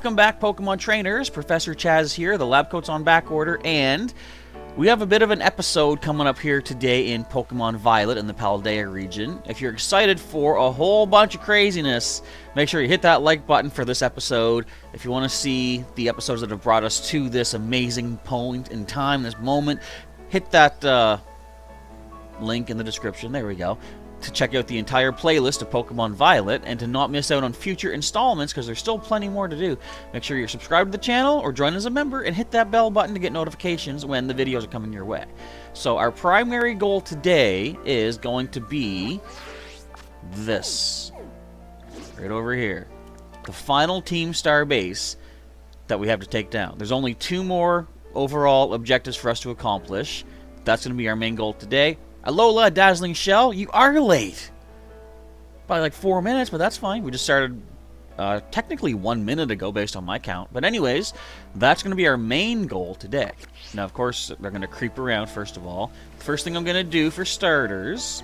Welcome back, Pokemon Trainers. Professor Chaz here. The lab coat's on back order, and we have a bit of an episode coming up here today in Pokemon Violet in the Paldea region. If you're excited for a whole bunch of craziness, make sure you hit that like button for this episode. If you want to see the episodes that have brought us to this amazing point in time, this moment, hit that link in the description. There we go. To check out the entire playlist of Pokemon Violet and to not miss out on future installments, because there's still plenty more to do. Make sure you're subscribed to the channel or join as a member and hit that bell button to get notifications when the videos are coming your way. So our primary goal today is going to be this. Right over here. The final Team Star base that we have to take down. There's only 2 more overall objectives for us to accomplish. That's going to be our main goal today. Alola, Dazzling Shell, you are late. By like 4 minutes, but that's fine. We just started technically 1 minute ago based on my count. But anyways, that's going to be our main goal today. Now, of course, they're going to creep around first of all. First thing I'm going to do for starters,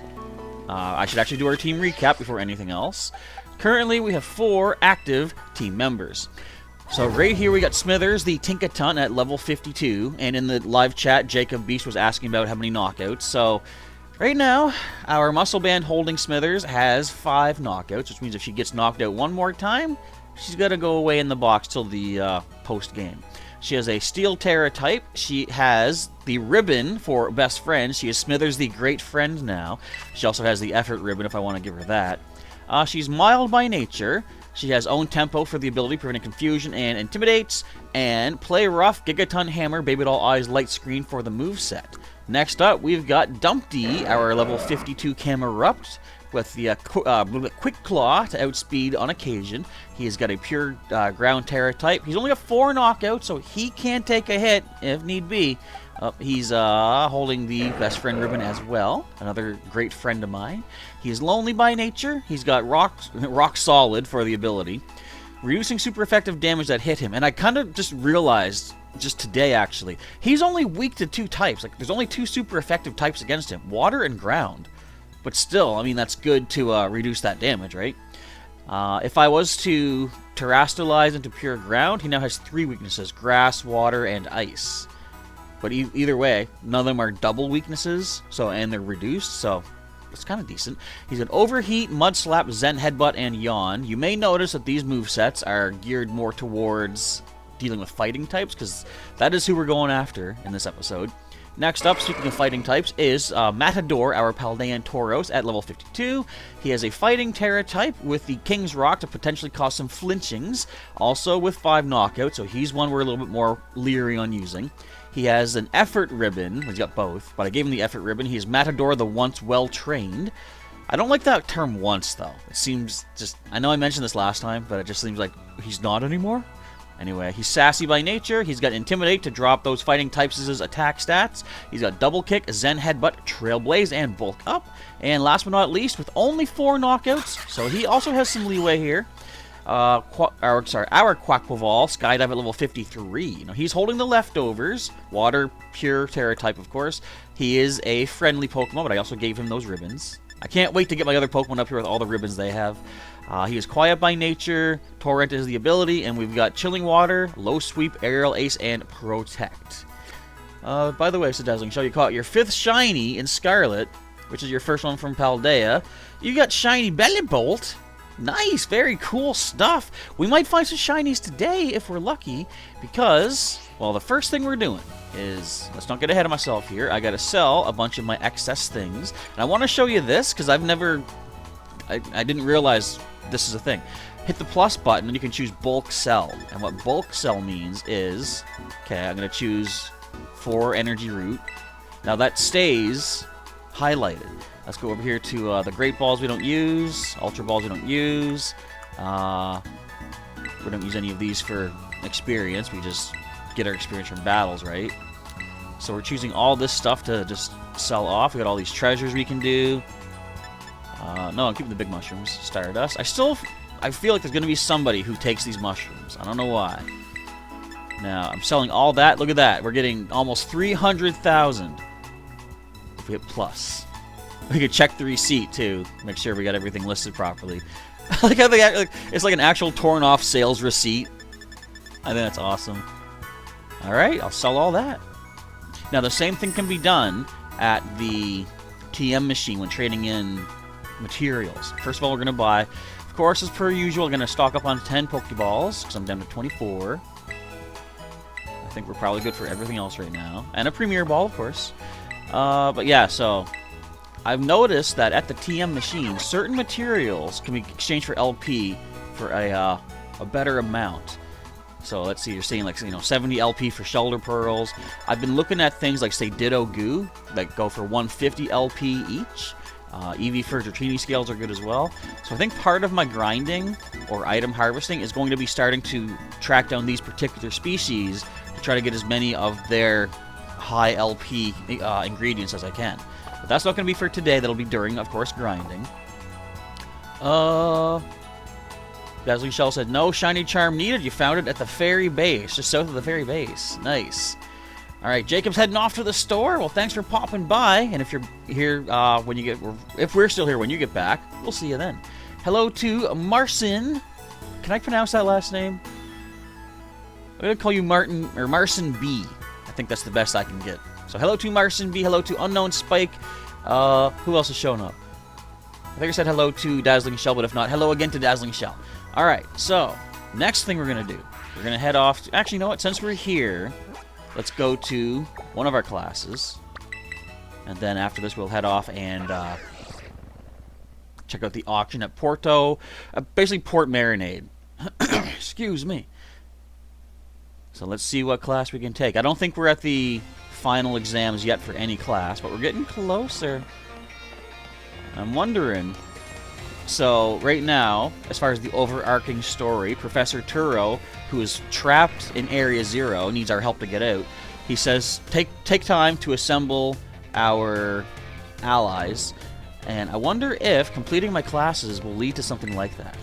I should actually do our team recap before anything else. Currently, we have 4 active team members. So right here we got Smithers, the Tinkaton at level 52, and in the live chat, Jacob Beast was asking about how many knockouts. So right now, our muscle band holding Smithers has 5 knockouts, which means if she gets knocked out one more time, she's got to go away in the box till the post-game. She has a Steel Terra type. She has the ribbon for best friend. She is Smithers, the great friend now. She also has the effort ribbon if I want to give her that. She's mild by nature. She has own tempo for the ability, preventing confusion and intimidates, and play rough, Gigaton Hammer, Baby Doll Eyes, light screen for the moveset. Next up, we've got Dumpty, our level 52 Camerupt, with the Quick Claw to outspeed on occasion. He has got a pure ground Terra type. He's only got 4 knockouts, so he can take a hit if need be. He's holding the best friend ribbon as well. Another great friend of mine. He is lonely by nature. He's got rock solid for the ability, reducing super effective damage that hit him. And I kind of just realized just today, actually, he's only weak to 2 types. Like, there's only 2 super effective types against him: water and ground. But still, I mean, that's good to reduce that damage, right? If I was to terrestrialize into pure ground, he now has 3 weaknesses: grass, water, and ice. But either way, none of them are double weaknesses, and they're reduced, so it's kind of decent. He's got Overheat, Mud Slap, Zen Headbutt, and Yawn. You may notice that these movesets are geared more towards dealing with fighting types, because that is who we're going after in this episode. Next up, speaking of fighting types, is Matador, our Paldean Tauros, at level 52. He has a Fighting Terra type with the King's Rock to potentially cause some flinchings, also with 5 knockouts, so he's one we're a little bit more leery on using. He has an Effort Ribbon. He's got both, but I gave him the Effort Ribbon. He is Matador, the once well-trained. I don't like that term once, though. It seems just... I know I mentioned this last time, but it just seems like he's not anymore. Anyway, he's sassy by nature. He's got Intimidate to drop those fighting types' attack stats. He's got Double Kick, Zen Headbutt, Trailblaze, and Bulk Up. And last but not least, with only 4 knockouts, so he also has some leeway here. Our Quaquaval, Skydive at level 53. Now, he's holding the leftovers. Water, pure Terra type, of course. He is a friendly Pokemon, but I also gave him those ribbons. I can't wait to get my other Pokemon up here with all the ribbons they have. He is quiet by nature. Torrent is the ability, and we've got Chilling Water, Low Sweep, Aerial Ace, and Protect. By the way, so Dazzling Shell, you caught your 5th Shiny in Scarlet, which is your first one from Paldea. You got Shiny Bellibolt. Nice, very cool stuff. We might find some shinies today if we're lucky, because, well, the first thing we're doing is, let's not get ahead of myself here, I gotta sell a bunch of my excess things. And I want to show you this, because I've never, I didn't realize this is a thing. Hit the plus button and you can choose bulk sell. And what bulk sell means is, okay, I'm gonna choose 4 energy root. Now that stays highlighted. Let's go over here to the Great Balls we don't use, Ultra Balls we don't use. We don't use any of these for experience. We just get our experience from battles, right? So we're choosing all this stuff to just sell off. We got all these treasures we can do. No, I'm keeping the big mushrooms. Stardust. I feel like there's going to be somebody who takes these mushrooms. I don't know why. Now, I'm selling all that. Look at that. We're getting almost 300,000 if we hit plus. We could check the receipt, too. Make sure we got everything listed properly. Like how it's like an actual torn-off sales receipt. I think that's awesome. Alright, I'll sell all that. Now, the same thing can be done at the TM machine when trading in materials. First of all, we're going to buy, of course, as per usual, we're going to stock up on 10 Pokeballs, because I'm down to 24. I think we're probably good for everything else right now. And a Premier Ball, of course. But yeah, so I've noticed that at the TM machine, certain materials can be exchanged for LP for a better amount. So let's see, you're seeing like 70 LP for Shelter Pearls. I've been looking at things like, say, Ditto Goo, that go for 150 LP each. EV for Dratini scales are good as well. So I think part of my grinding or item harvesting is going to be starting to track down these particular species to try to get as many of their high LP ingredients as I can. But that's not going to be for today. That'll be during, of course, grinding. Dazzling Shell said, no shiny charm needed. You found it at the ferry base, just south of the ferry base. Nice. All right, Jacob's heading off to the store. Well, thanks for popping by. And if you're here when you get, if we're still here when you get back, we'll see you then. Hello to Marcin. Can I pronounce that last name? I'm gonna call you Martin or Marcin B. I think that's the best I can get. So hello to Marcin B. Hello to Unknown Spike. Who else is showing up? I think I said hello to Dazzling Shell, but if not, hello again to Dazzling Shell. All right, so next thing we're going to do, we're going to head off to, actually, you know what? Since we're here, let's go to one of our classes. And then after this, we'll head off and check out the auction at Porto, basically Port Marinade. Excuse me. So let's see what class we can take. I don't think we're at the final exams yet for any class, but we're getting closer. I'm wondering. So, right now, as far as the overarching story, Professor Turo, who is trapped in Area 0, needs our help to get out. He says, take time to assemble our allies, and I wonder if completing my classes will lead to something like that.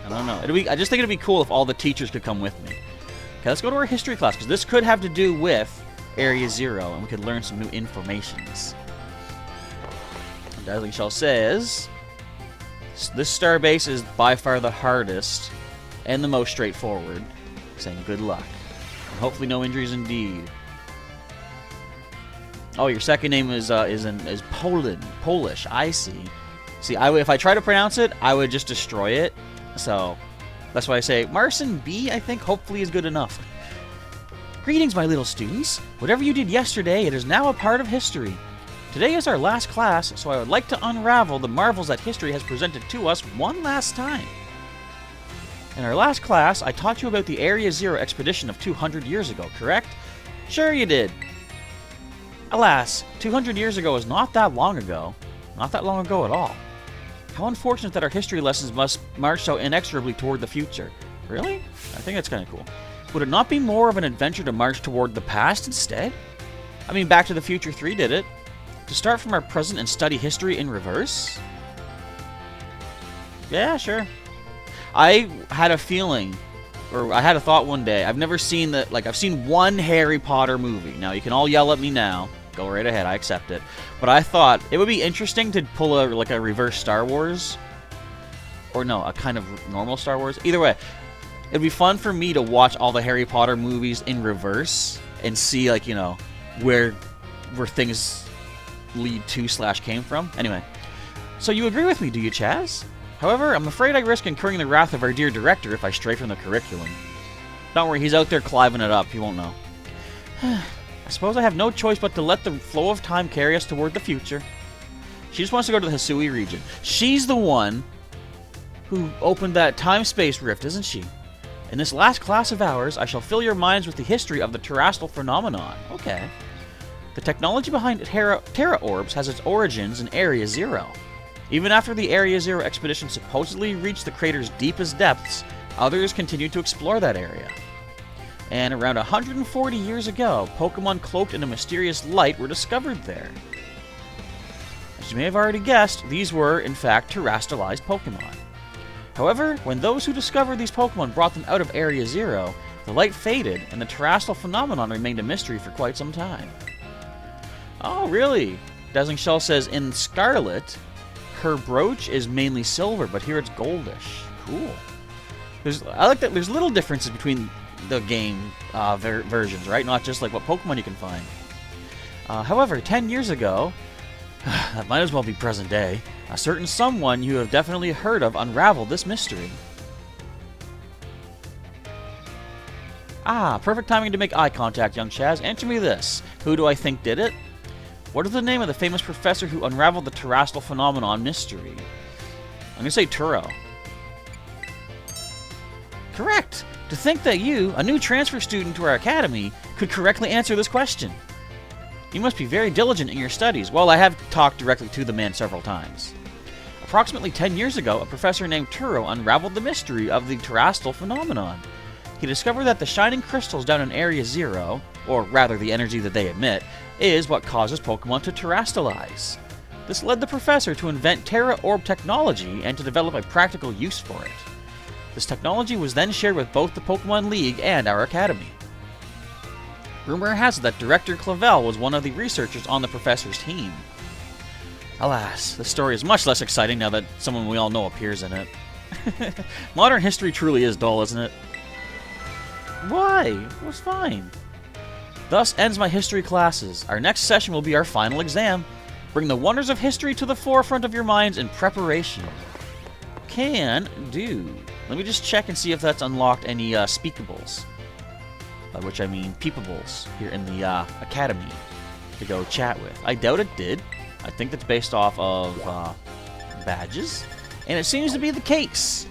I don't know. I just think it'd be cool if all the teachers could come with me. Okay, let's go to our history class, because this could have to do with Area 0, and we could learn some new informations. Dazzling Shell says, this starbase is by far the hardest and the most straightforward. Saying good luck. And hopefully no injuries indeed. Oh, your second name is Polish. I see. See, if I try to pronounce it, I would just destroy it. So that's why I say Marcin B, I think, hopefully is good enough. Greetings, my little students. Whatever you did yesterday, it is now a part of history. Today is our last class, so I would like to unravel the marvels that history has presented to us one last time. In our last class, I taught you about the Area 0 expedition of 200 years ago, correct? Sure you did. Alas, 200 years ago is not that long ago. Not that long ago at all. How unfortunate that our history lessons must march so inexorably toward the future. Really? I think that's kind of cool. Would it not be more of an adventure to march toward the past instead? I mean, Back to the Future 3 did it. To start from our present and study history in reverse? Yeah, sure. I had a feeling, or I had a thought one day. I've never seen I've seen one Harry Potter movie. Now, you can all yell at me now. Go right ahead, I accept it. But I thought it would be interesting to pull a reverse Star Wars. Or no, a kind of normal Star Wars. Either way, it'd be fun for me to watch all the Harry Potter movies in reverse and see, where things lead to / came from. Anyway, so you agree with me, do you, Chaz? However, I'm afraid I risk incurring the wrath of our dear director if I stray from the curriculum. Don't worry, he's out there cliving it up. He won't know. I suppose I have no choice but to let the flow of time carry us toward the future. She just wants to go to the Hisui region. She's the one who opened that time-space rift, isn't she? In this last class of ours, I shall fill your minds with the history of the terrestrial phenomenon. Okay. The technology behind Terra Orbs has its origins in Area 0. Even after the Area 0 expedition supposedly reached the crater's deepest depths, others continued to explore that area. And around 140 years ago, Pokemon cloaked in a mysterious light were discovered there. As you may have already guessed, these were, in fact, terrestrialized Pokemon. However, when those who discovered these Pokemon brought them out of Area 0, the light faded, and the terrestrial phenomenon remained a mystery for quite some time. Oh, really? Dazzling Shell says, in Scarlet, her brooch is mainly silver, but here it's goldish. Cool. I like that there's little differences between the game versions, right? Not just like what Pokemon you can find. However, 10 years ago, that might as well be present day, a certain someone you have definitely heard of unraveled this mystery. Ah, perfect timing to make eye contact, young Chaz. Answer me this. Who do I think did it? What is the name of the famous professor who unraveled the terrestrial phenomenon mystery? I'm going to say Turo. Correct! To think that you, a new transfer student to our academy, could correctly answer this question. You must be very diligent in your studies. Well, I have talked directly to the man several times. Approximately 10 years ago, a professor named Turo unraveled the mystery of the terrestrial phenomenon. He discovered that the shining crystals down in Area 0, or rather the energy that they emit, is what causes Pokemon to terrestrialize. This led the professor to invent Terra Orb technology and to develop a practical use for it. This technology was then shared with both the Pokemon League and our academy. Rumor has it that Director Clavel was one of the researchers on the professor's team. Alas, the story is much less exciting now that someone we all know appears in it. Modern history truly is dull, isn't it? Why? It was fine. Thus ends my history classes. Our next session will be our final exam. Bring the wonders of history to the forefront of your minds in preparation. Can do. Let me just check and see if that's unlocked any speakables. By which I mean peepables here in the academy to go chat with. I doubt it did. I think that's based off of badges. And it seems to be the case.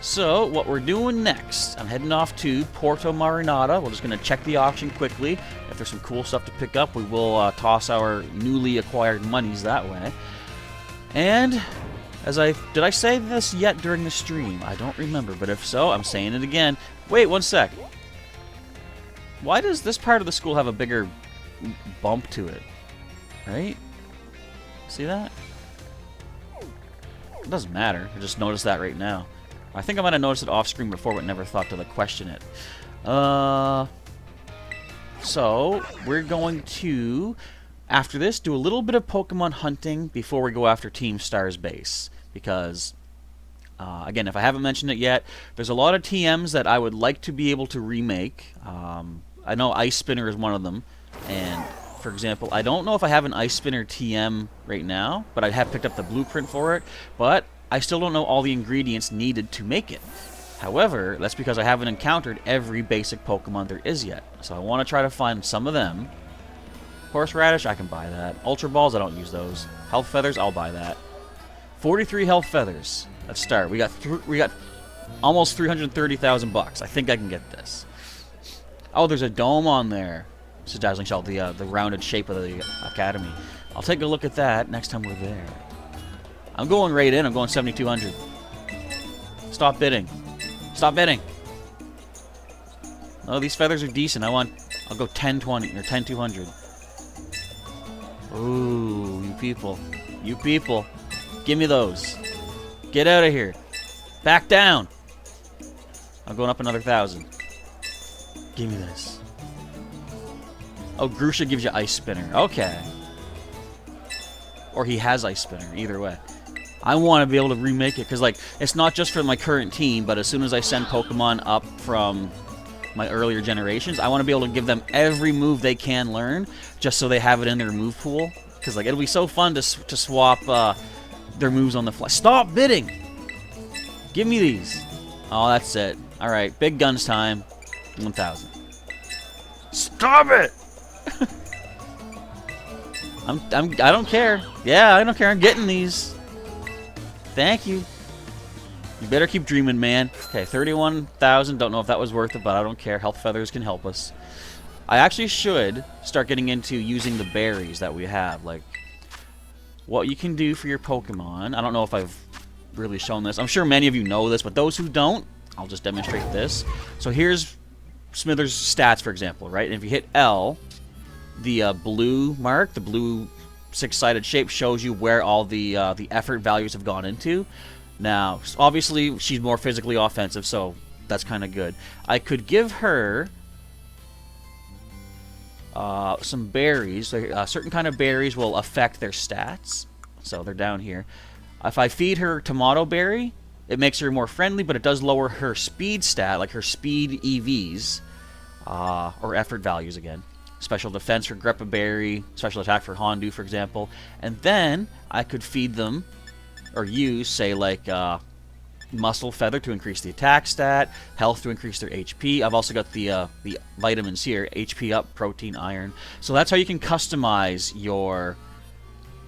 So, what we're doing next, I'm heading off to Porto Marinata. We're just going to check the auction quickly. If there's some cool stuff to pick up, we will toss our newly acquired monies that way. And, did I say this yet during the stream? I don't remember, but if so, I'm saying it again. Wait, one sec. Why does this part of the school have a bigger bump to it? Right? See that? It doesn't matter. I just noticed that right now. I think I might have noticed it off screen before, but never thought to like question it. So we're going to, after this, do a little bit of Pokemon hunting before we go after Team Star's base. Because, again, if I haven't mentioned it yet, there's a lot of TMs that I would like to be able to remake. I know Ice Spinner is one of them. And, for example, I don't know if I have an Ice Spinner TM right now, but I have picked up the blueprint for it. But I still don't know all the ingredients needed to make it. However, that's because I haven't encountered every basic Pokemon there is yet. So I want to try to find some of them. Horseradish, I can buy that. Ultra Balls, I don't use those. Health Feathers, I'll buy that. 43 Health Feathers. Let's start. We got almost 330,000 bucks. I think I can get this. Oh, there's a dome on there. This is Dazzling Shell, the rounded shape of the academy. I'll take a look at that next time we're there. I'm going right in. I'm going 7,200. Stop bidding. Stop bidding. Oh, these feathers are decent. I'll go 10,20 or 10,200. Ooh, you people. You people. Give me those. Get out of here. Back down. I'm going up another 1,000. Give me this. Oh, Grusha gives you Ice Spinner. Okay. Or he has Ice Spinner. Either way. I want to be able to remake it, because like it's not just for my current team, but as soon as I send Pokemon up from my earlier generations, I want to be able to give them every move they can learn, just so they have it in their move pool. Because like it'll be so fun to swap their moves on the fly. Stop bidding! Give me these. Oh, that's it. All right, big guns time. 1,000. Stop it! I don't care. Yeah, I don't care. I'm getting these. Thank you. You better keep dreaming, man. Okay, 31,000. Don't know if that was worth it, but I don't care. Health Feathers can help us. I actually should start getting into using the berries that we have. Like, what you can do for your Pokemon. I don't know if I've really shown this. I'm sure many of you know this, but those who don't, I'll just demonstrate this. So here's Smithers' stats, for example, right? And if you hit L, the blue mark, the blue six-sided shape, shows you where all the effort values have gone into. Now, obviously, she's more physically offensive, so that's kind of good. I could give her some berries. A certain kind of berries will affect their stats, so they're down here. If I feed her Tomato Berry, it makes her more friendly, but it does lower her speed stat, like her speed EVs, or effort values again. Special defense for Greppa Berry, special attack for Hondu, for example. And then I could feed them, or use, say, like, Muscle Feather to increase the attack stat, health to increase their HP. I've also got the vitamins here, HP up, protein, iron. So that's how you can customize your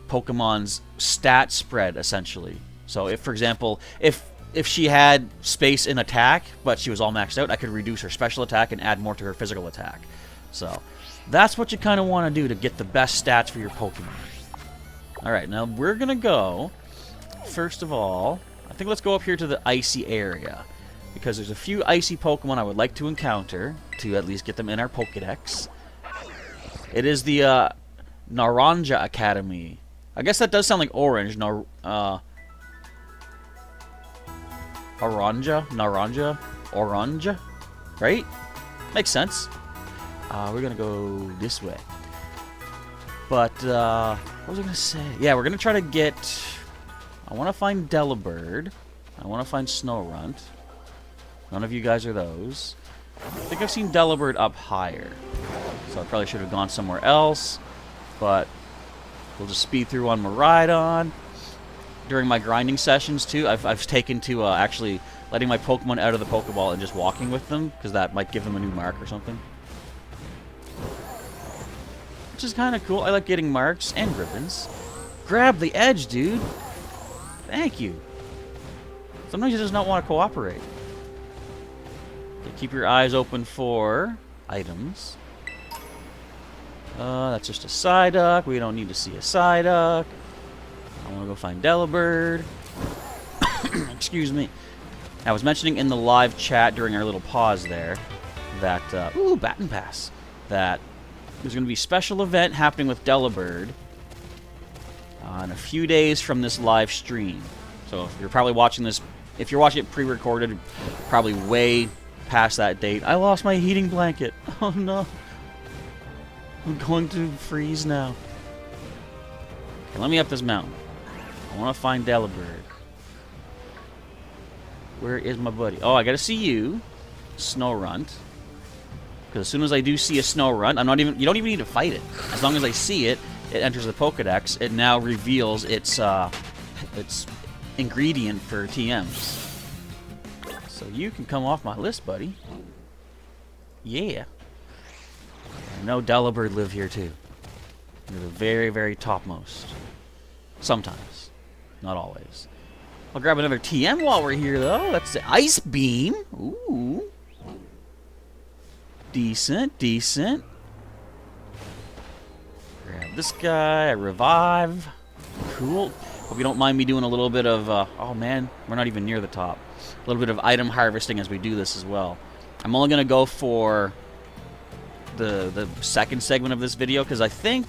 Pokemon's stat spread, essentially. So if, for example, if she had space in attack, but she was all maxed out, I could reduce her special attack and add more to her physical attack. So that's what you kind of want to do to get the best stats for your Pokemon. Alright, now we're going to go, first of all, I think let's go up here to the icy area, because there's a few icy Pokemon I would like to encounter to at least get them in our Pokedex. It is the Naranja Academy. I guess that does sound like orange. Oranja, right? Makes sense. We're gonna go this way. But what was I gonna say? Yeah, we're gonna try to get. I want to find Delibird. I want to find Snorunt. None of you guys are those. I think I've seen Delibird up higher. So I probably should have gone somewhere else. But we'll just speed through on Miraidon. During my grinding sessions, too, I've taken to actually letting my Pokemon out of the Pokeball and just walking with them, because that might give them a new mark or something. Which is kind of cool. I like getting marks and ribbons. Grab the edge, dude. Thank you. Sometimes you just not want to cooperate. Okay, keep your eyes open for items. That's just a Psyduck. We don't need to see a Psyduck. I want to go find Delibird. Excuse me. I was mentioning in the live chat during our little pause there that, ooh, Baton Pass, that there's going to be a special event happening with Delibird in a few days from this live stream. So if you're probably watching this, if you're watching it pre-recorded, probably way past that date. I lost my heating blanket. Oh no. I'm going to freeze now. Okay, let me up this mountain. I want to find Delibird. Where is my buddy? Oh, I gotta see you, Snorunt. Because as soon as I do see a Snorunt, you don't even need to fight it. As long as I see it, it enters the Pokedex. It now reveals its ingredient for TMs. So you can come off my list, buddy. Yeah. I know Delibird live here too. You're the very, very topmost. Sometimes. Not always. I'll grab another TM while we're here, though. That's the Ice Beam. Ooh. Decent, decent. Grab this guy. A Revive. Cool. Hope you don't mind me doing a little bit of, oh man, we're not even near the top. A little bit of item harvesting as we do this as well. I'm only going to go for the second segment of this video, because I think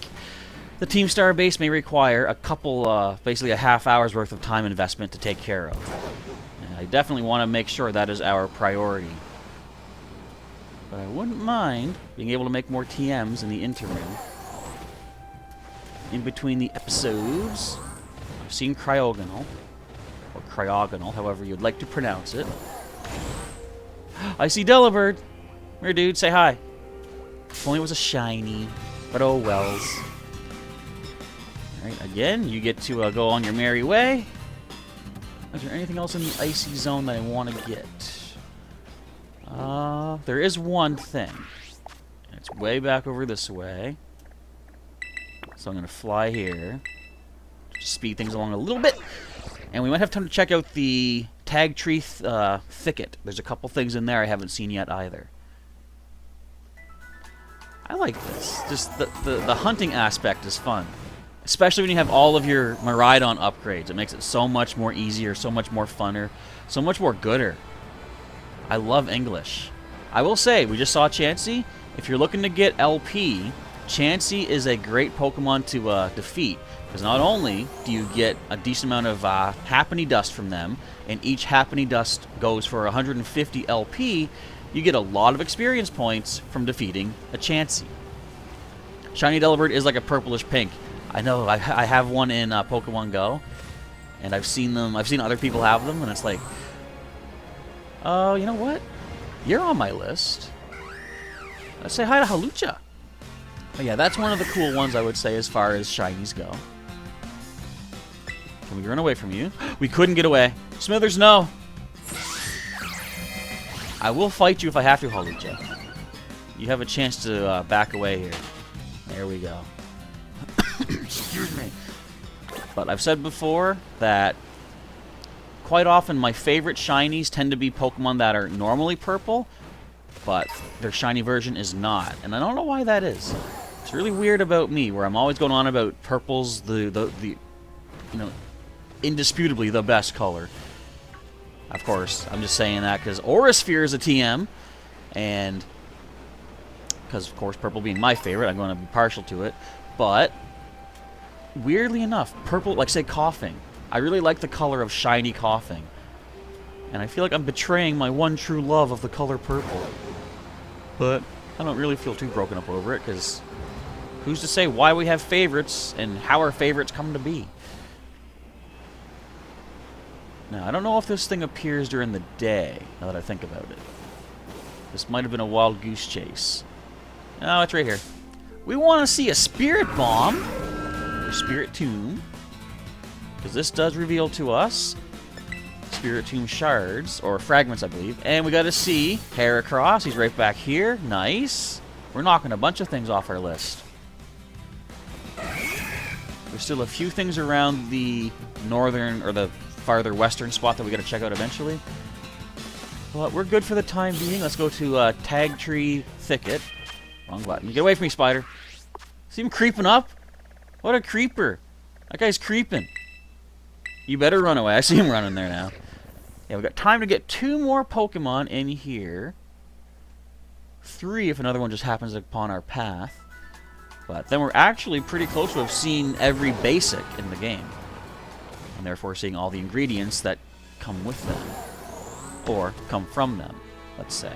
the Team Star base may require a couple, basically a half hour's worth of time investment to take care of. And I definitely want to make sure that is our priority. But I wouldn't mind being able to make more TMs in the interim. In between the episodes. I've seen Cryogonal. Or Cryogonal, however you'd like to pronounce it. I see Delibird. Here, dude, say hi. If only it was a shiny. But oh wells. Alright, again, you get to go on your merry way. Is there anything else in the icy zone that I want to get? There is one thing. It's way back over this way. So I'm going to fly here. Just speed things along a little bit. And we might have time to check out the Tag Tree Thicket. There's a couple things in there I haven't seen yet either. I like this. Just the hunting aspect is fun. Especially when you have all of your Miraidon upgrades. It makes it so much more easier, so much more funner, so much more gooder. I love English. I will say, we just saw Chansey. If you're looking to get LP, Chansey is a great Pokemon to defeat. Because not only do you get a decent amount of Happiny Dust from them, and each Happiny Dust goes for 150 LP, you get a lot of experience points from defeating a Chansey. Shiny Delibird is like a purplish pink. I know, I have one in Pokemon Go, And I've seen them, I've seen other people have them, and it's like, oh, you know what? You're on my list. Let's say hi to Halucha. But yeah, that's one of the cool ones I would say as far as shinies go. Can we run away from you? We couldn't get away. Smithers, no. I will fight you if I have to, Halucha. You have a chance to back away here. There we go. Excuse me. But I've said before that quite often my favorite shinies tend to be Pokemon that are normally purple, but their shiny version is not. And I don't know why that is. It's really weird about me, where I'm always going on about purple's the you know, indisputably the best color. Of course, I'm just saying that because Aurasphere is a TM, and because, of course, purple being my favorite, I'm going to be partial to it. But weirdly enough, purple, like say Coughing, I really like the color of shiny Coughing. And I feel like I'm betraying my one true love of the color purple. But I don't really feel too broken up over it, because who's to say why we have favorites and how our favorites come to be? Now, I don't know if this thing appears during the day, now that I think about it. This might have been a wild goose chase. No, it's right here. We want to see a Spirit Bomb, or Spirit Tomb, because this does reveal to us Spirit Tomb shards, or fragments, I believe. And we got to see Heracross. He's right back here. Nice. We're knocking a bunch of things off our list. There's still a few things around the northern, or the farther western spot that we got to check out eventually. But we're good for the time being. Let's go to Tag Tree Thicket. Wrong button. Get away from me, Spider. See him creeping up? What a creeper. That guy's creeping. You better run away. I see him running there now. Yeah, we got time to get 2 more Pokemon in here. 3 if another one just happens upon our path. But then we're actually pretty close to have seen every basic in the game. And therefore seeing all the ingredients that come with them. Or come from them, let's say.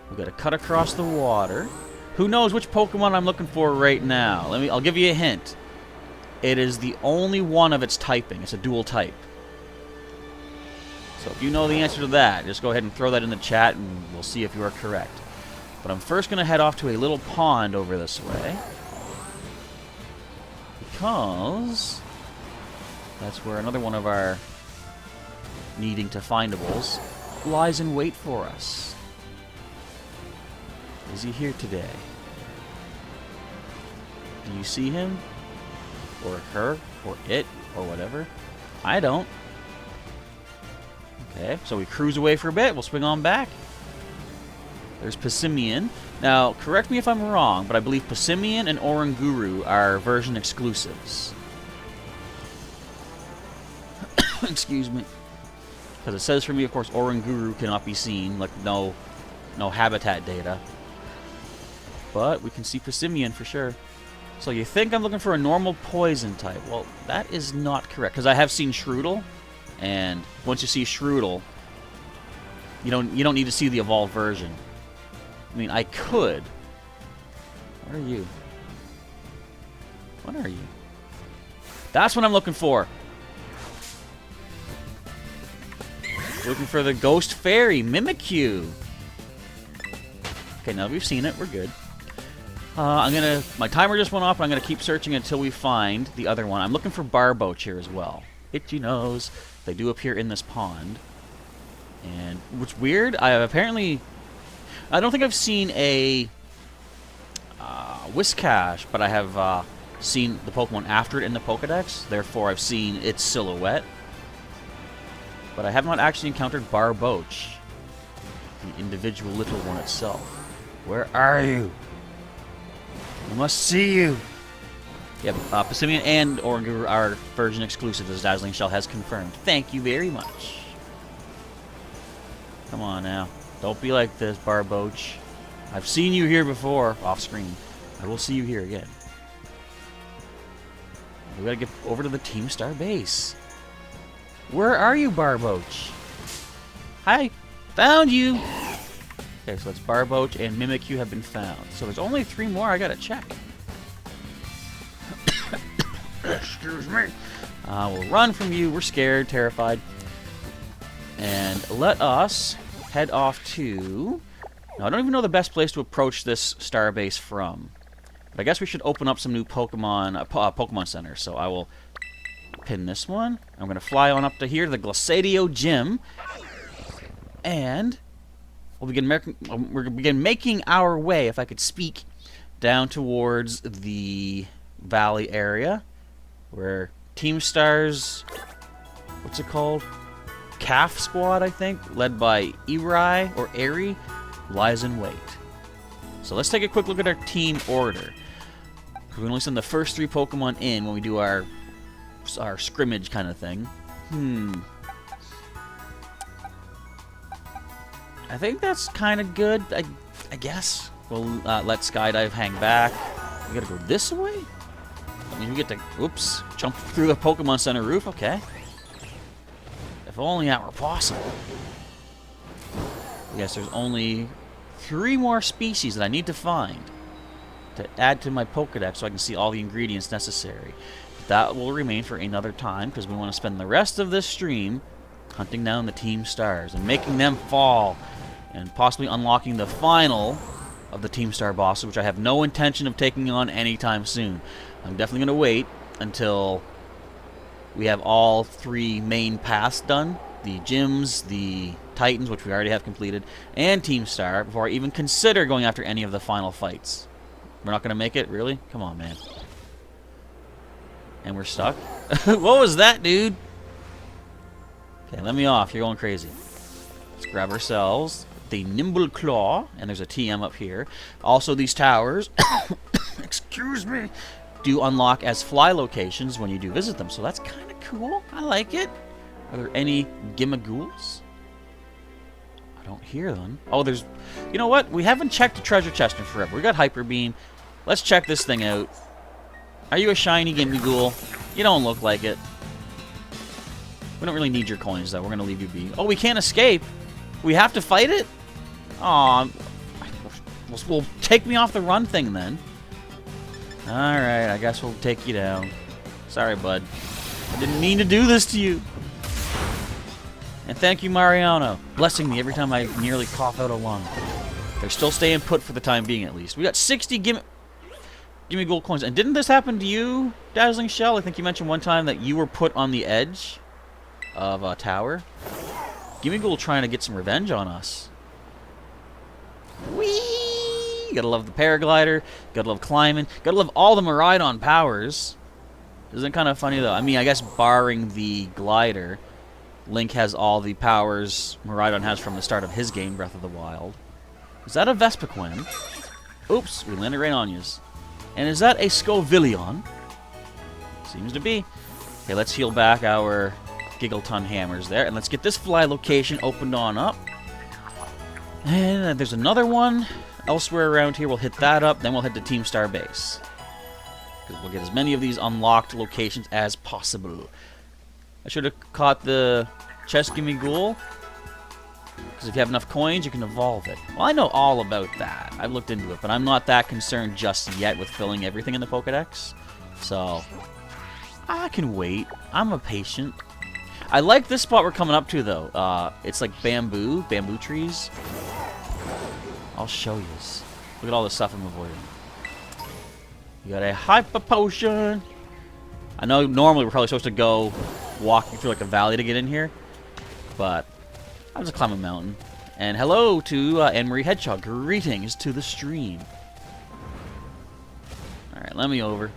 We've got to cut across the water. Who knows which Pokemon I'm looking for right now? I'll give you a hint. It is the only one of its typing. It's a dual type. So if you know the answer to that, just go ahead and throw that in the chat and we'll see if you are correct. But I'm first going to head off to a little pond over this way. Because that's where another one of our needing to findables lies in wait for us. Is he here today? Do you see him? Or her? Or it? Or whatever? I don't. Okay, so we cruise away for a bit. We'll swing on back. There's Passimian. Now, correct me if I'm wrong, but I believe Passimian and Oranguru are version exclusives. Excuse me. Because it says for me, of course, Oranguru cannot be seen. Like, no habitat data. But we can see Passimian for sure. So you think I'm looking for a normal poison type. Well, that is not correct. Because I have seen Shroodle. And once you see Shroodle, you don't need to see the evolved version. I mean, I could. What are you? What are you? That's what I'm looking for. Looking for the Ghost Fairy, Mimikyu. Okay, now we've seen it. We're good. My timer just went off, but I'm gonna keep searching until we find the other one. I'm looking for Barboach here as well. Itchy nose. They do appear in this pond. And what's weird, I don't think I've seen a Whiscash, but I have seen the Pokemon after it in the Pokedex. Therefore, I've seen its silhouette. But I have not actually encountered Barboach, the individual little one itself. Where are you? I must see you. Yeah, Passimian and Oranguru are version exclusive, as Dazzling Shell has confirmed. Thank you very much. Come on now. Don't be like this, Barboach. I've seen you here before, off screen. I will see you here again. We gotta get over to the Team Star base. Where are you, Barboach? Hi! Found you! Okay, so that's Barboach and Mimikyu have been found. So there's only 3 more I gotta check. Excuse me. We'll run from you. We're scared, terrified. And let us head off to... Now, I don't even know the best place to approach this starbase from. But I guess we should open up some new Pokemon, Pokemon Center. So I will pin this one. I'm going to fly on up to here, to the Glacedio Gym. And we'll begin making our way, if I could speak, down towards the valley area. Where Team Star's... What's it called? Calf Squad, I think, led by Eri, or Eri, lies in wait. So let's take a quick look at our team order. We only send the first 3 Pokemon in when we do our scrimmage kind of thing. I think that's kind of good, I guess. We'll let Skydive hang back. We gotta go this way? I mean, we get to, oops, jump through the Pokemon Center roof, okay. If only that were possible. Yes, there's only 3 more species that I need to find to add to my Pokedex so I can see all the ingredients necessary. But that will remain for another time because we want to spend the rest of this stream hunting down the Team Stars and making them fall and possibly unlocking the final of the Team Star bosses, which I have no intention of taking on anytime soon. I'm definitely going to wait until we have all 3 main paths done. The gyms, the Titans, which we already have completed, and Team Star, before I even consider going after any of the final fights. We're not going to make it? Really? Come on, man. And we're stuck? What was that, dude? Okay, let me off. You're going crazy. Let's grab ourselves the Nimble Claw, and there's a TM up here. Also, these towers, excuse me, do unlock as fly locations when you do visit them, so that's kind of cool. I like it. Are there any Gimagools? I don't hear them. Oh, there's... You know what? We haven't checked the treasure chest in forever. We got Hyper Beam. Let's check this thing out. Are you a shiny Gimaghoul? You don't look like it. We don't really need your coins, though. We're going to leave you be. Oh, we can't escape. We have to fight it? Aw. Well, take me off the run thing, then. Alright, I guess we'll take you down. Sorry, bud. I didn't mean to do this to you. And thank you, Mariano, blessing me every time I nearly cough out a lung. They're still staying put for the time being, at least. We got 60 Gimaghoul coins. And didn't this happen to you, Dazzling Shell? I think you mentioned one time that you were put on the edge of a tower. Gimaghoul trying to get some revenge on us. Whee! Gotta love the paraglider. Gotta love climbing. Gotta love all the Miraidon powers. Isn't it kind of funny, though? I mean, I guess barring the glider, Link has all the powers Miraidon has from the start of his game, Breath of the Wild. Is that a Vespiquen? Oops, we landed right on yous. And is that a Scovillion? Seems to be. Okay, let's heal back our Giggleton hammers there, and let's get this fly location opened on up. And there's another one elsewhere around here. We'll hit that up, then we'll head to Team Star Base. Because we'll get as many of these unlocked locations as possible. I should have caught the chest Gimaghoul. Because if you have enough coins, you can evolve it. Well, I know all about that. I've looked into it, but I'm not that concerned just yet with filling everything in the Pokedex. So, I can wait. I'm a patient. I like this spot we're coming up to, though. It's like bamboo trees. I'll show you. Look at all the stuff I'm avoiding. You got a Hyper Potion. I know normally we're probably supposed to go walking through like a valley to get in here, but I'll just climb a mountain. And hello to Anne-Marie Hedgehog. Greetings to the stream. Alright, let me over.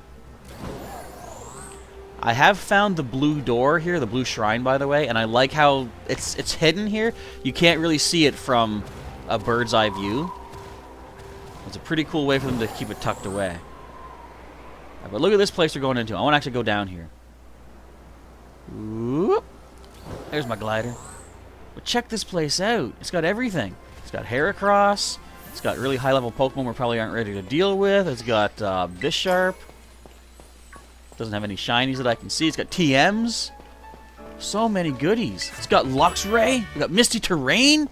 I have found the blue door here, the blue shrine, by the way, and I like how it's hidden here. You can't really see it from a bird's eye view. It's a pretty cool way for them to keep it tucked away. Right, but look at this place we're going into. I want to actually go down here. Whoop. There's my glider. But check this place out. It's got everything. It's got Heracross. It's got really high-level Pokemon we probably aren't ready to deal with. It's got Bisharp. Doesn't have any shinies that I can see. It's got TMs. So many goodies. It's got Luxray. We got Misty Terrain.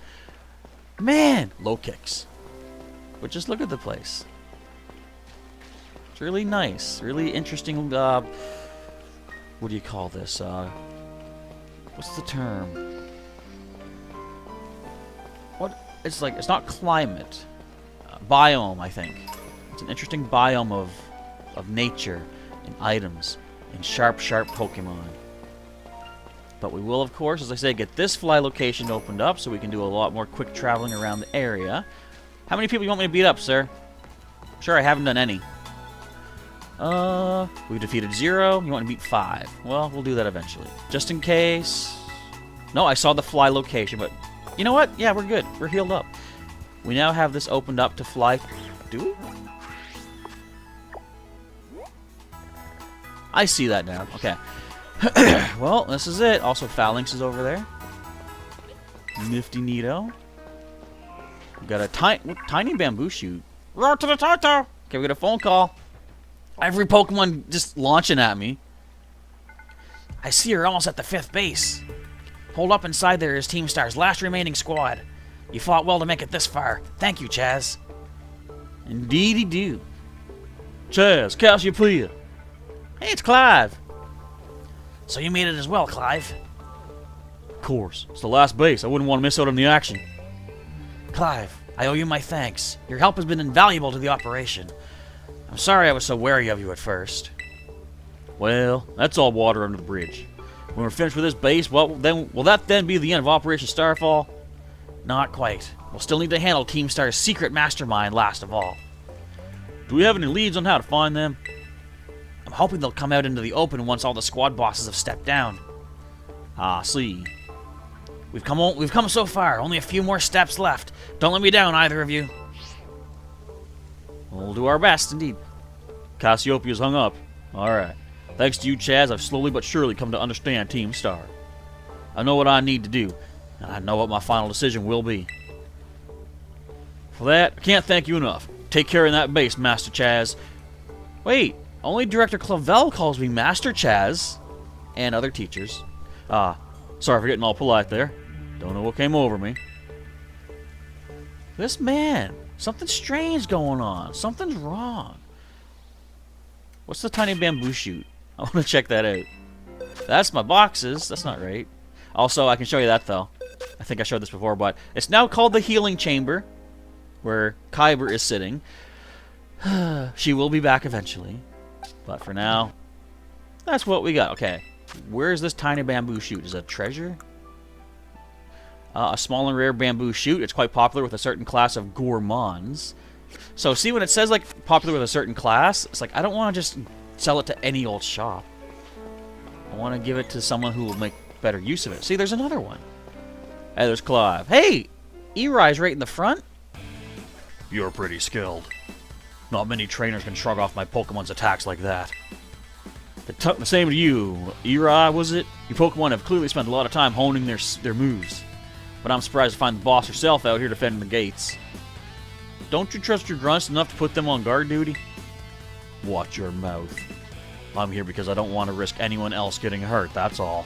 Man, low kicks. But just look at the place. It's really nice. Really interesting what do you call this? What's the term? What? It's like, it's not climate. Biome, I think. It's an interesting biome of nature and items and sharp Pokemon. But we will, of course, as I say, get this fly location opened up so we can do a lot more quick traveling around the area. How many people do you want me to beat up, sir? Sure, I haven't done any. We defeated 0. You want to beat 5. Well, we'll do that eventually. Just in case. No, I saw the fly location, but you know what? Yeah, we're good. We're healed up. We now have this opened up to fly. Do we? I see that now. Okay. Well, this is it. Also, Phalanx is over there. Nifty neato. We got a tiny bamboo shoot. Roar to the Toto! Okay, we got a phone call. Every Pokemon just launching at me. I see you're almost at the 5th base. Hold up inside there is Team Star's last remaining squad. You fought well to make it this far. Thank you, Chaz. Indeedy do. Chaz, Cassiopeia. Hey, it's Clive. So you made it as well, Clive? Of course. It's the last base. I wouldn't want to miss out on the action. Clive, I owe you my thanks. Your help has been invaluable to the operation. I'm sorry I was so wary of you at first. Well, that's all water under the bridge. When we're finished with this base, well, then will that then be the end of Operation Starfall? Not quite. We'll still need to handle Team Star's secret mastermind last of all. Do we have any leads on how to find them? I'm hoping they'll come out into the open once all the squad bosses have stepped down. Ah, see. We've come so far. Only a few more steps left. Don't let me down, either of you. We'll do our best, indeed. Cassiopeia's hung up. Alright. Thanks to you, Chaz, I've slowly but surely come to understand Team Star. I know what I need to do, and I know what my final decision will be. For that, I can't thank you enough. Take care of that base, Master Chaz. Wait, only Director Clavel calls me Master Chaz. And other teachers. Sorry for getting all polite there. Don't know what came over me. This man, something strange going on. Something's wrong. What's the tiny bamboo shoot? I want to check that out. That's my boxes. That's not right. Also, I can show you that, though. I think I showed this before, but it's now called the Healing Chamber, where Kyber is sitting. She will be back eventually. But for now, that's what we got. Okay. Where's this tiny bamboo shoot? Is it a treasure? A small and rare bamboo shoot. It's quite popular with a certain class of gourmands. So see, when it says like popular with a certain class, it's like I don't want to just sell it to any old shop. I want to give it to someone who will make better use of it. See, there's another one. Hey, there's Clive. Hey, Eri's right in the front. You're pretty skilled. Not many trainers can shrug off my Pokemon's attacks like that. The same to you, Eri, was it? You Pokemon have clearly spent a lot of time honing their moves. But I'm surprised to find the boss herself out here defending the gates. Don't you trust your grunts enough to put them on guard duty? Watch your mouth. I'm here because I don't want to risk anyone else getting hurt, that's all.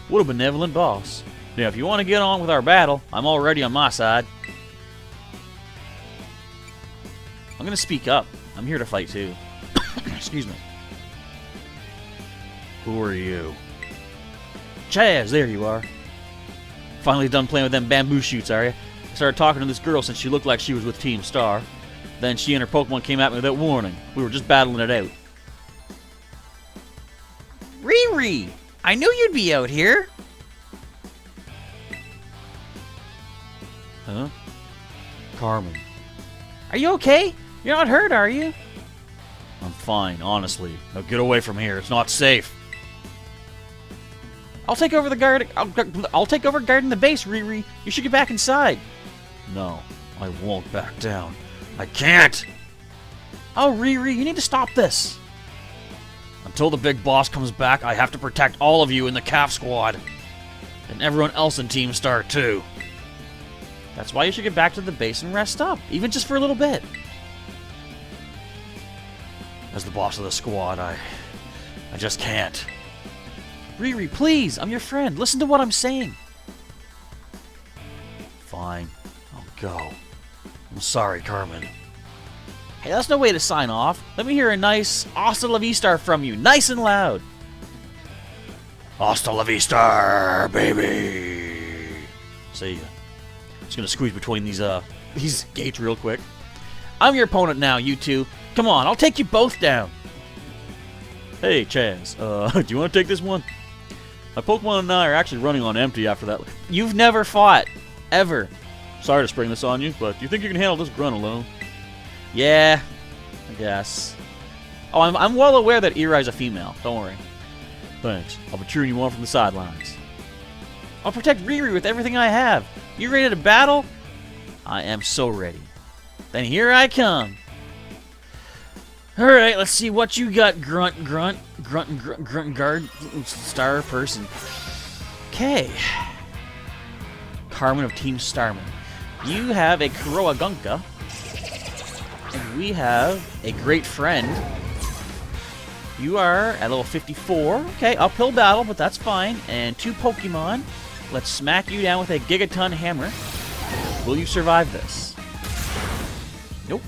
What a benevolent boss. Now, if you want to get on with our battle, I'm already on my side. I'm going to speak up. I'm here to fight too. Excuse me. Who are you? Chaz, there you are. Finally done playing with them bamboo shoots, are you? I started talking to this girl since she looked like she was with Team Star. Then she and her Pokemon came at me without warning. We were just battling it out. Riri! I knew you'd be out here! Huh? Carmen. Are you okay? You're not hurt, are you? I'm fine, honestly. Now get away from here. It's not safe. I'll take over the guard. I'll take over guarding the base, Riri. You should get back inside. No, I won't back down. I can't. Oh, Riri, you need to stop this. Until the big boss comes back, I have to protect all of you in the calf squad. And everyone else in Team Star, too. That's why you should get back to the base and rest up, even just for a little bit. As the boss of the squad, I just can't. Riri, please, I'm your friend. Listen to what I'm saying. Fine, I'll go. I'm sorry, Carmen. Hey, that's no way to sign off. Let me hear a nice hasta la vista from you, nice and loud. Hasta la vista, baby. See ya. Just gonna squeeze between these gates real quick. I'm your opponent now, you two. Come on, I'll take you both down. Hey, Chaz. Do you want to take this one? My Pokemon and I are actually running on empty after that. You've never fought. Ever. Sorry to spring this on you, but do you think you can handle this grunt alone? Yeah, I guess. Oh, I'm well aware that Eri's a female. Don't worry. Thanks. I'll be cheering you on from the sidelines. I'll protect Riri with everything I have. You ready to battle? I am so ready. Then here I come. Alright, let's see what you got, grunt guard star person. Okay. Carmen of Team Starman. You have a Kuroagunka. And we have a great friend. You are at level 54. Okay, uphill battle, but that's fine. And 2 Pokemon. Let's smack you down with a Gigaton Hammer. Will you survive this? Nope.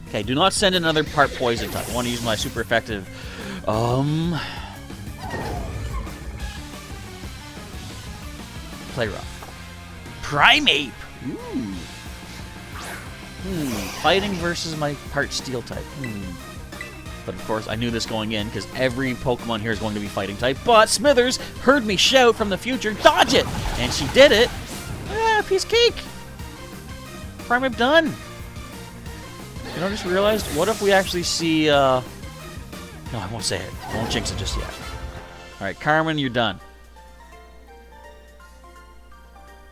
Okay, do not send another part poison type. I want to use my super effective. Play rough. Primeape. Ooh. Fighting versus my part steel type. But of course, I knew this going in because every Pokemon here is going to be fighting type. But Smithers heard me shout from the future, "Dodge it!" And she did it. Ah, piece of cake. Primeape done. You know, I just realized, what if we actually see, no, I won't say it. I won't jinx it just yet. Alright, Carmen, you're done.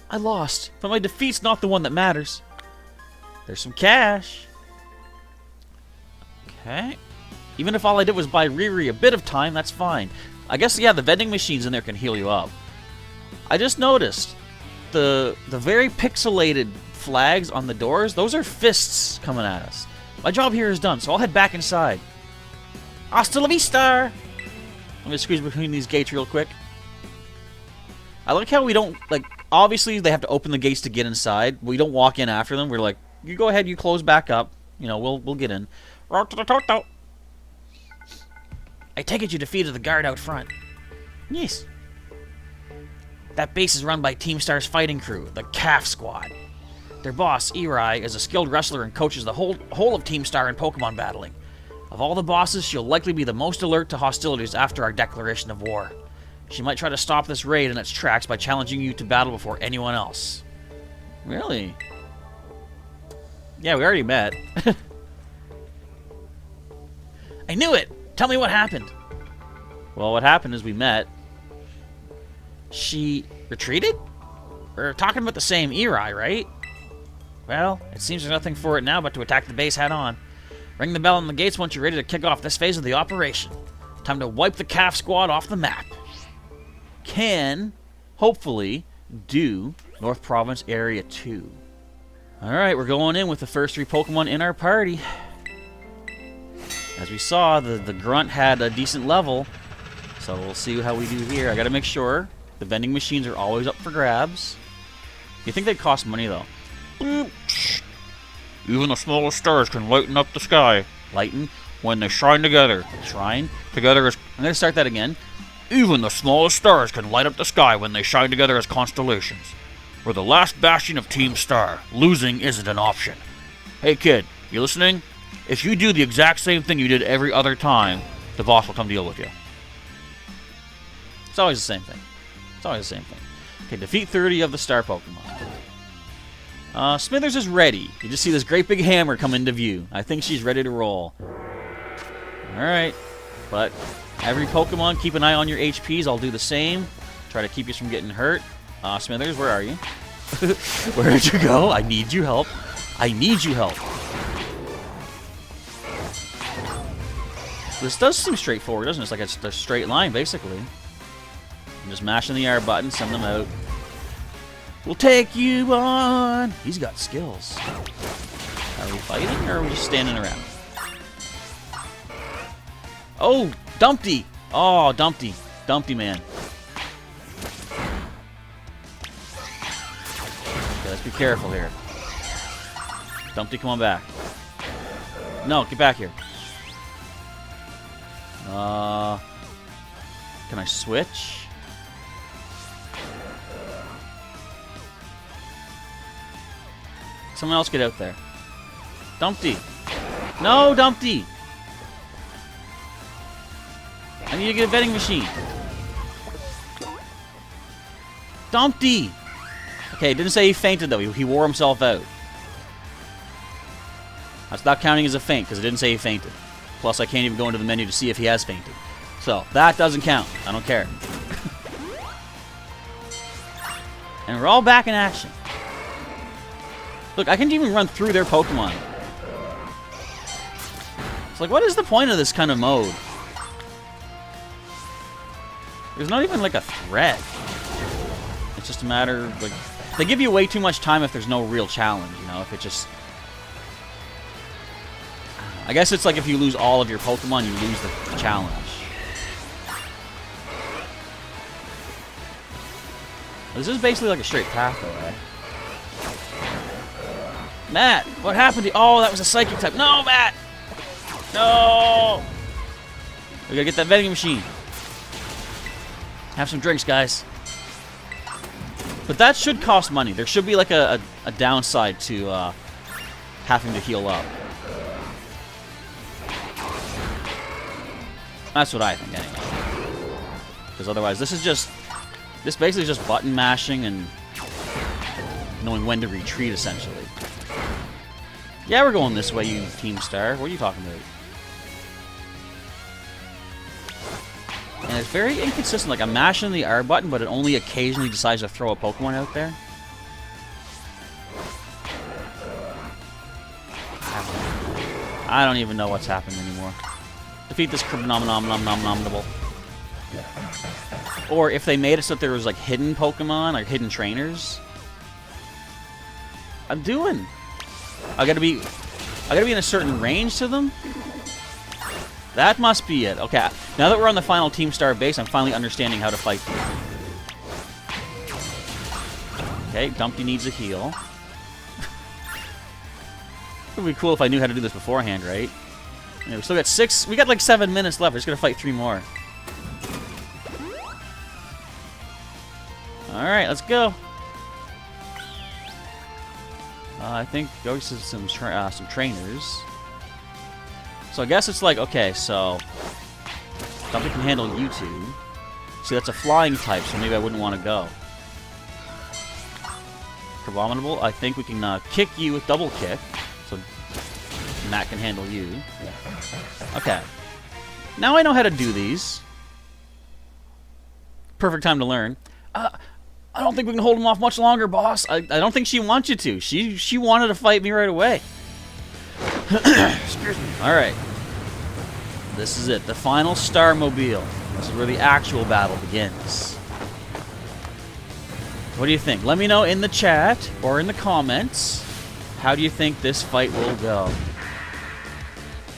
I lost, but my defeat's not the one that matters. There's some cash. Okay. Even if all I did was buy Riri a bit of time, that's fine. I guess, yeah, the vending machines in there can heal you up. I just noticed the very pixelated flags on the doors, those are fists coming at us. My job here is done, so I'll head back inside. Hasta la vista! I'm gonna squeeze between these gates real quick. I like how we don't, like, obviously they have to open the gates to get inside. We don't walk in after them. We're like, you go ahead, you close back up. You know, we'll get in. I take it you defeated the guard out front. Yes. That base is run by Team Star's fighting crew, the Calf Squad. Their boss, Eri, is a skilled wrestler and coaches the whole of Team Star in Pokemon battling. Of all the bosses, she'll likely be the most alert to hostilities after our declaration of war. She might try to stop this raid in its tracks by challenging you to battle before anyone else. Really? Yeah, we already met. I knew it! Tell me what happened. Well, what happened is we met. She retreated? We're talking about the same Eri, right? Well, it seems there's nothing for it now but to attack the base head on. Ring the bell on the gates once you're ready to kick off this phase of the operation. Time to wipe the Calf Squad off the map. Can, hopefully, do North Province Area 2. Alright, we're going in with the first 3 Pokemon in our party. As we saw, the Grunt had a decent level, so we'll see how we do here. I gotta make sure the vending machines are always up for grabs. You think they'd cost money, though? Even the smallest stars can lighten up the sky. Lighten when they shine together. Shine together as... I'm gonna start that again. Even the smallest stars can light up the sky when they shine together as constellations. We're the last bastion of Team Star. Losing isn't an option. Hey kid, you listening? If you do the exact same thing you did every other time, the boss will come deal with you. It's always the same thing. It's always the same thing. Okay, defeat 30 of the star Pokemon. Smithers is ready. You just see this great big hammer come into view. I think she's ready to roll. Alright. But every Pokemon, keep an eye on your HPs. I'll do the same. Try to keep you from getting hurt. Smithers, where are you? Where did you go? I need you help. I need you help. This does seem straightforward, doesn't it? It's like a straight line, basically. I'm just mashing the R button, send them out. We'll take you on. He's got skills. Are we fighting, or are we just standing around? Oh, Dumpty. Oh, Dumpty. Dumpty man. Okay, let's be careful here. Dumpty, come on back. No, get back here. Can I switch? Someone else get out there. Dumpty. No, Dumpty. I need to get a vending machine. Dumpty. Okay, it didn't say he fainted, though. He wore himself out. That's not counting as a feint, because it didn't say he fainted. Plus, I can't even go into the menu to see if he has fainted. So, that doesn't count. I don't care. And we're all back in action. Look, I can even run through their Pokemon. It's like, what is the point of this kind of mode? There's not even, like, a threat. It's just a matter of, like... They give you way too much time if there's no real challenge, you know? If it just... I guess it's like if you lose all of your Pokemon, you lose the challenge. This is basically like a straight path, though, right? Matt, what happened to you? Oh, that was a Psychic type. No, Matt! No! We gotta get that vending machine. Have some drinks, guys. But that should cost money. There should be like a downside to having to heal up. That's what I think, anyway. Because otherwise, this basically is just button mashing and knowing when to retreat, essentially. Yeah, we're going this way, you Team Star. What are you talking about? And it's very inconsistent. Like, I'm mashing the R button, but it only occasionally decides to throw a Pokemon out there. I don't even know what's happening anymore. Defeat this Crabnominable. Or if they made it so that there was, like, hidden Pokemon, like hidden trainers. I gotta be in a certain range to them? That must be it. Okay, now that we're on the final Team Star base, I'm finally understanding how to fight them. Okay, Dumpty needs a heal. It would be cool if I knew how to do this beforehand, right? Yeah, we still got we got like 7 minutes left. We're just gonna fight 3 more. Alright, let's go. I think go to some trainers. So I guess it's like, okay, so Dumpty can handle you two. See, that's a flying type, so maybe I wouldn't want to go. Abominable, I think we can kick you with double kick, so Matt can handle you. Okay. Now I know how to do these. Perfect time to learn. I don't think we can hold him off much longer, boss. I don't think she wants you to. She wanted to fight me right away. Excuse me. Alright. This is it. The final Starmobile. This is where the actual battle begins. What do you think? Let me know in the chat or in the comments. How do you think this fight will go?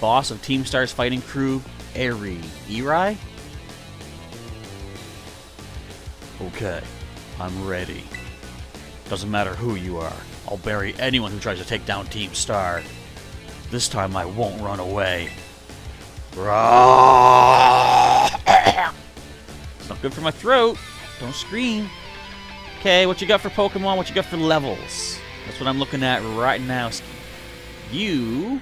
Boss of Team Star's fighting crew, Eri. Okay. I'm ready. Doesn't matter who you are. I'll bury anyone who tries to take down Team Star. This time I won't run away. It's not good for my throat. Don't scream. Okay, what you got for Pokemon? What you got for levels? That's what I'm looking at right now. You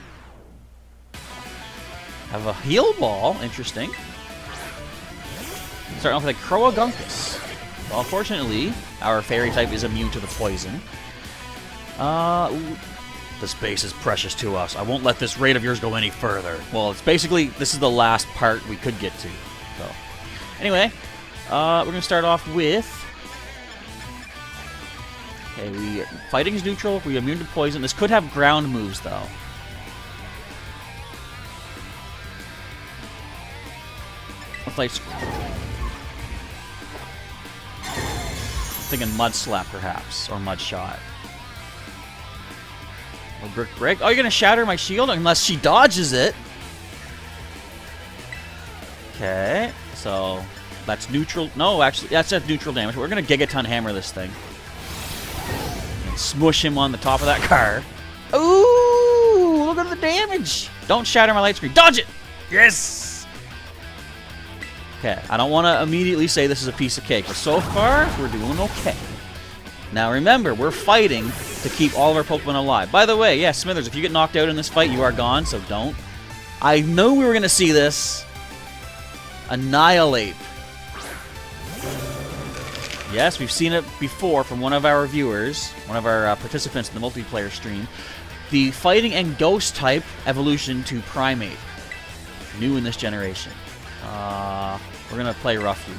have a heal ball. Interesting. Starting off with a Croagunkus. Well, unfortunately, our fairy type is immune to the poison. This base is precious to us. I won't let this raid of yours go any further. Well, it's basically, this is the last part we could get to. So, anyway, we're going to start off with... Okay, fighting is neutral. We're immune to poison. This could have ground moves, though. Let's like... Thinking Mud Slap, perhaps, or Mud Shot. Or Brick Break. Oh, you're gonna shatter my shield unless she dodges it. Okay, so that's neutral. No, actually, that's neutral damage. We're gonna Gigaton Hammer this thing and smush him on the top of that car. Ooh, look at the damage! Don't shatter my light screen. Dodge it. Yes. Okay, I don't want to immediately say this is a piece of cake, but so far, we're doing okay. Now remember, we're fighting to keep all of our Pokemon alive. By the way, yeah, Smithers, if you get knocked out in this fight, you are gone, so don't. I know we were going to see this. Annihilate. Yes, we've seen it before from one of our viewers, one of our participants in the multiplayer stream. The Fighting and Ghost type evolution to Primate. New in this generation. We're going to play rough here.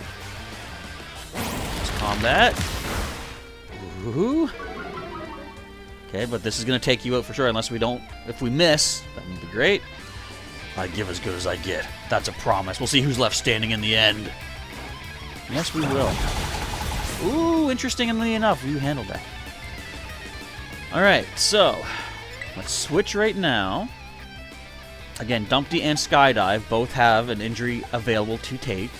Let's combat. Ooh. Okay, but this is going to take you out for sure unless we don't... If we miss, that would be great. I give as good as I get. That's a promise. We'll see who's left standing in the end. Yes, we will. Ooh, interestingly enough, you handled that. Alright, so... Let's switch right now. Again, Dumpty and Skydive both have an injury available to take.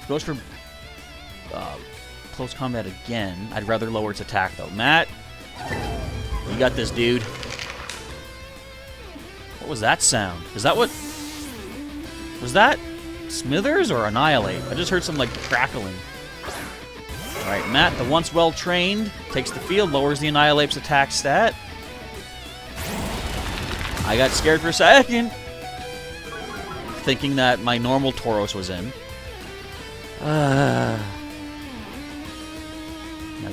Goes for close combat again. I'd rather lower its attack, though. Matt, you got this, dude. What was that sound? Is that what... Was that Smithers or Annihilate? I just heard some, like, crackling. Alright, Matt, the once well-trained, takes the field, lowers the Annihilate's attack stat. I got scared for a second, thinking that my normal Tauros was in. Now,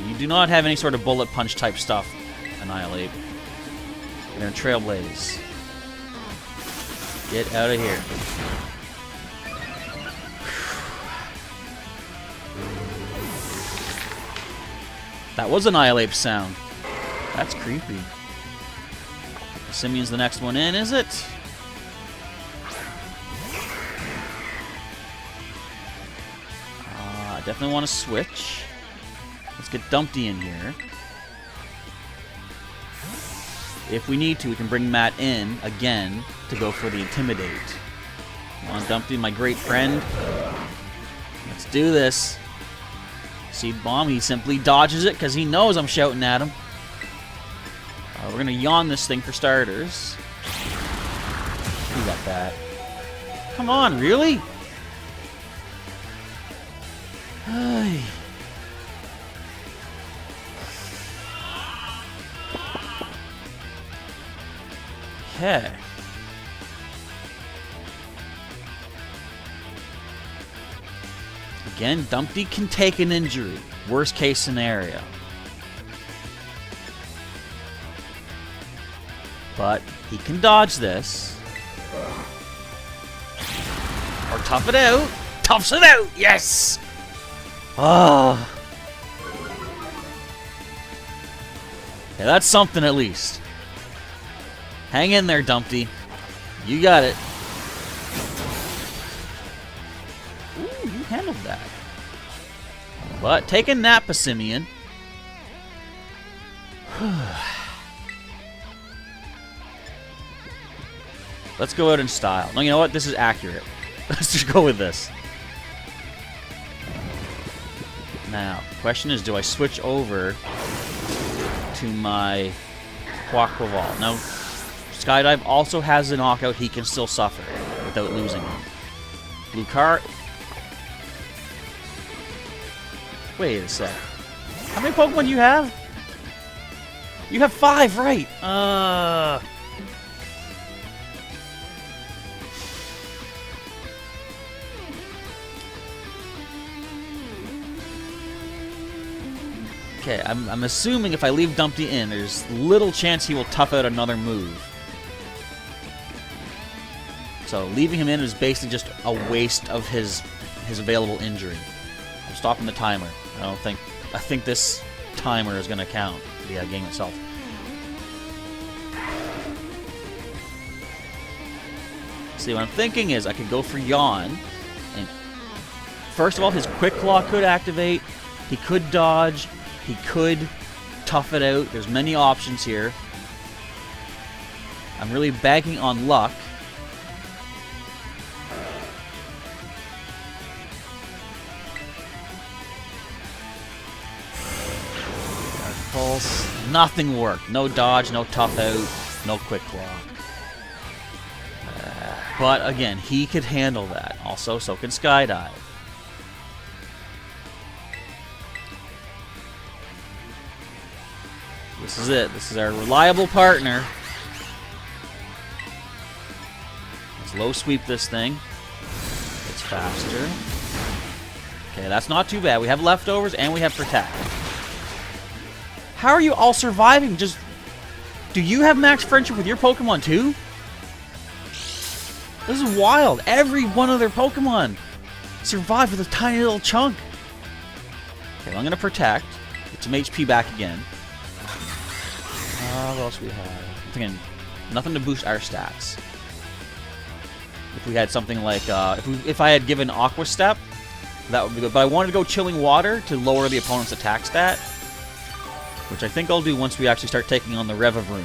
you do not have any sort of bullet punch type stuff, Annihilate. You're gonna Trailblaze. Get out of here. That was Annihilate's sound. That's creepy. Simeon's the next one in, is it? I definitely want to switch. Let's get Dumpty in here. If we need to, we can bring Matt in again to go for the Intimidate. Come on, Dumpty, my great friend. Let's do this. Seed Bomb, he simply dodges it because he knows I'm shouting at him. We're going to yawn this thing for starters. You got that. Come on, really? Okay. Again, Dumpty can take an injury. Worst case scenario. But he can dodge this. Or tough it out. Toughs it out! Yes! Oh. Okay, that's something at least. Hang in there, Dumpty. You got it. Ooh, you handled that. But take a nap, Simeon. Let's go out in style. No, you know what? This is accurate. Let's just go with this. Now, the question is, do I switch over to my Quaquaval? Now, Skydive also has a knockout he can still suffer without losing him. Blue card. Wait a sec. How many Pokemon do you have? You have 5, right? Okay, I'm assuming if I leave Dumpty in, there's little chance he will tough out another move. So leaving him in is basically just a waste of his available injury. I'm stopping the timer. I think this timer is going to count for the game itself. See, what I'm thinking is I could go for Yawn. And first of all, his Quick Claw could activate. He could dodge. He could tough it out. There's many options here. I'm really banking on luck. Pulse. Nothing worked. No dodge, no tough out, no Quick Claw. But again, he could handle that. Also, so can Skydive. This is it. This is our reliable partner. Let's low sweep this thing. It's faster. Okay, that's not too bad. We have leftovers and we have protect. How are you all surviving? Just... Do you have max friendship with your Pokemon too? This is wild. Every one of their Pokemon survived with a tiny little chunk. Okay, well, I'm going to protect. Get some HP back again. What else we have? I'm thinking nothing to boost our stats. If we had something like, if I had given Aqua Step, that would be good. But I wanted to go Chilling Water to lower the opponent's attack stat, which I think I'll do once we actually start taking on the Revavroom.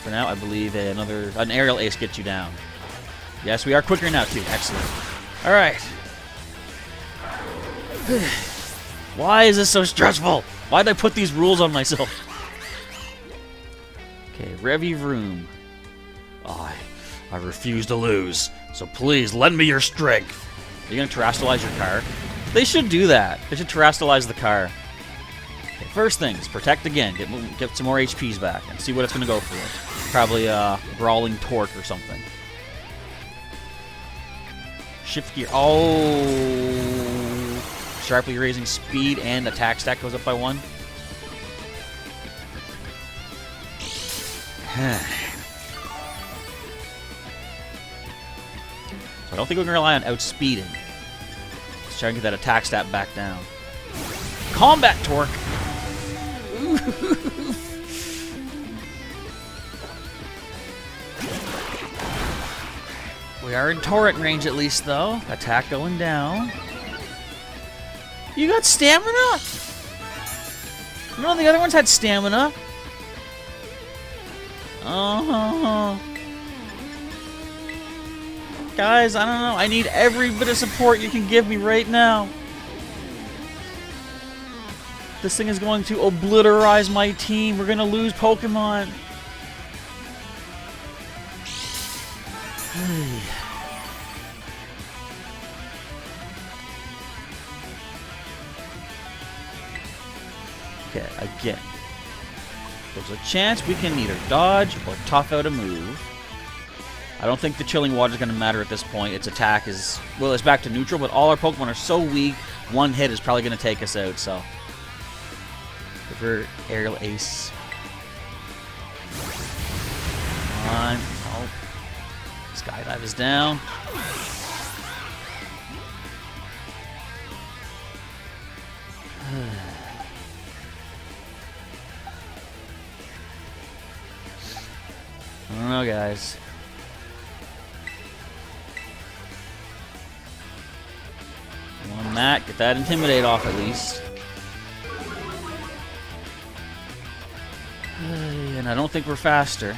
For now, I believe an Aerial Ace gets you down. Yes, we are quicker now too. Excellent. All right. Why is this so stressful? Why did I put these rules on myself? Okay, Revavroom. Oh, I refuse to lose, so please lend me your strength. Are you going to Terrastallize your car? They should do that. They should Terrastallize the car. Okay, first thing is protect again. Get some more HPs back and see what it's going to go for. Probably Brawling Torque or something. Shift gear. Oh! Sharply raising speed and attack stat goes up by 1. So I don't think we can rely on outspeeding. Let's try and get that attack stat back down. Combat Torque! We are in torrent range at least, though. Attack going down. You got stamina? None of the other ones had stamina. Guys, I don't know. I need every bit of support you can give me right now. This thing is going to obliterize my team. We're going to lose Pokemon. Okay, again. There's a chance we can either dodge or tough out a move. I don't think the Chilling Water is going to matter at this point. Its attack is... Well, it's back to neutral, but all our Pokemon are so weak, one hit is probably going to take us out, so... Give her Aerial Ace. Come on. Oh. Skydive is down. I don't know, guys. Come on, Matt. Get that Intimidate off at least. And I don't think we're faster.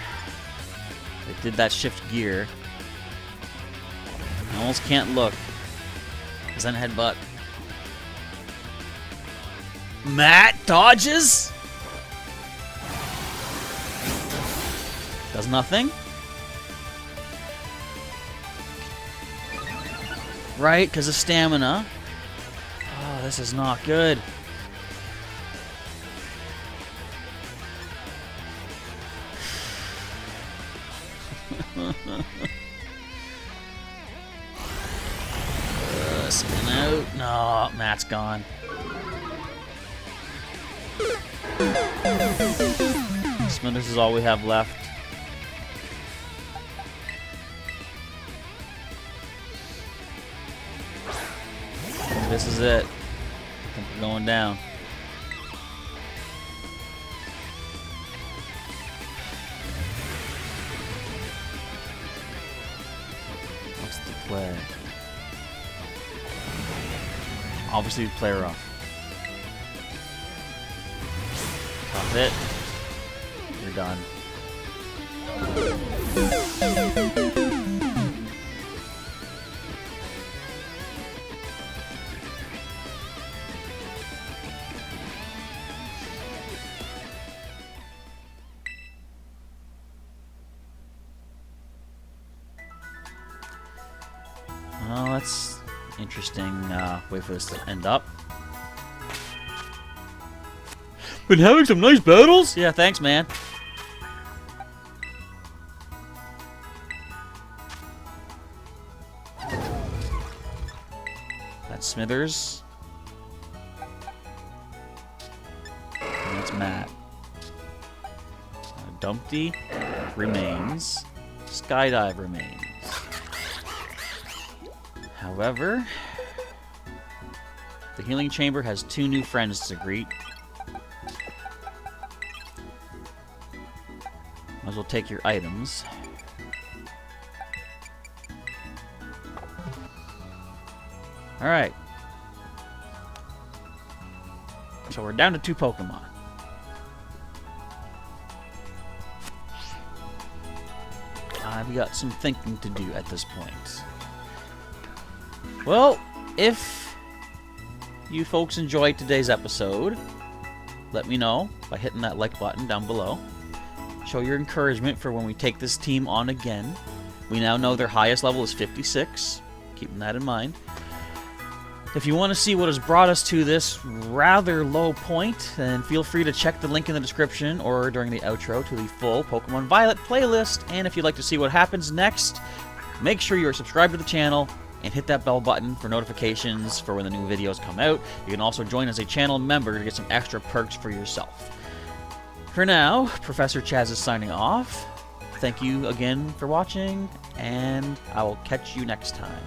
They did that shift gear. I almost can't look. Because then headbutt. Matt dodges? Does nothing. Right, because of stamina. Oh, this is not good. Spin out. No, Matt's gone. This is all we have left. This is it. I think we're going down. What's the play? Obviously, play rough. Top it. You're done. Well, that's interesting way for this to end up. Been having some nice battles? Yeah, thanks, man. That's Smithers. And that's Matt. Dumpty remains. Skydive remains. However, the healing chamber has 2 new friends to greet. Might as well take your items. Alright. So we're down to 2 Pokemon. I've got some thinking to do at this point. Well, if you folks enjoyed today's episode, let me know by hitting that like button down below. Show your encouragement for when we take this team on again. We now know their highest level is 56. Keeping that in mind. If you want to see what has brought us to this rather low point, then feel free to check the link in the description or during the outro to the full Pokémon Violet playlist. And if you'd like to see what happens next, make sure you are subscribed to the channel and hit that bell button for notifications for when the new videos come out. You can also join as a channel member to get some extra perks for yourself. For now, Professor Chaz is signing off. Thank you again for watching, and I will catch you next time.